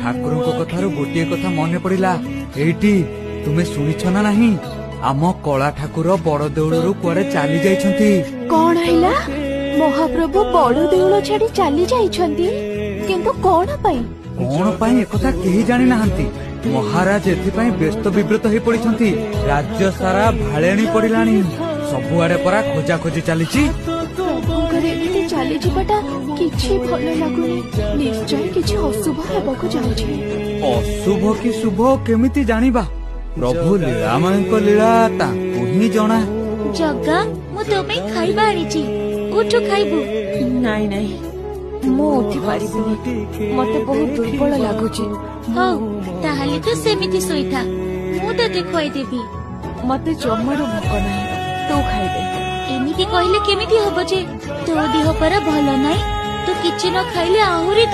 ठाकुर कथारू गोटे कथा मन पड़ा एटी तुम्हें शुणिछ ना नहीं आम कला ठाकुर बड़ देउलरू कुआडे चली जाइछंती। कौन हैला महाप्रभु बड़ देउल छाड़ी चली जाइछंती किंतु कौन पाई एकथा केही जानि नाहंती। महाराज एथिपाई व्यस्त विव्रत हो पड़िछंती। राज्य सारा भाळेणी पड़िलाणी सबुआडे परा खोजा खोजी चलीची। चली जीवाटा किछि भलो लागुनी निश्चय किछि अशुभ हेबाकु जाउछि। अशुभ कि शुभ केमिति जानिबा प्रभु लीलामयଙ୍କ लीला ताकू ही जणा। जग्गा मु तोमे खाइबा आनिछि उठु खाइबु। नाइ नाइ मु उठी पारिबिनी मते बहुत दुर्बल लागुछि। हो ताहाले तो सेमिति सोइथा मु तते खोइ देबी। मते जम्मारो भोक नाही तू खाइ दे। एमिति कहले केमिति हबो जे तो देह पर भलो नाही तो किछि न खाइले आहुरी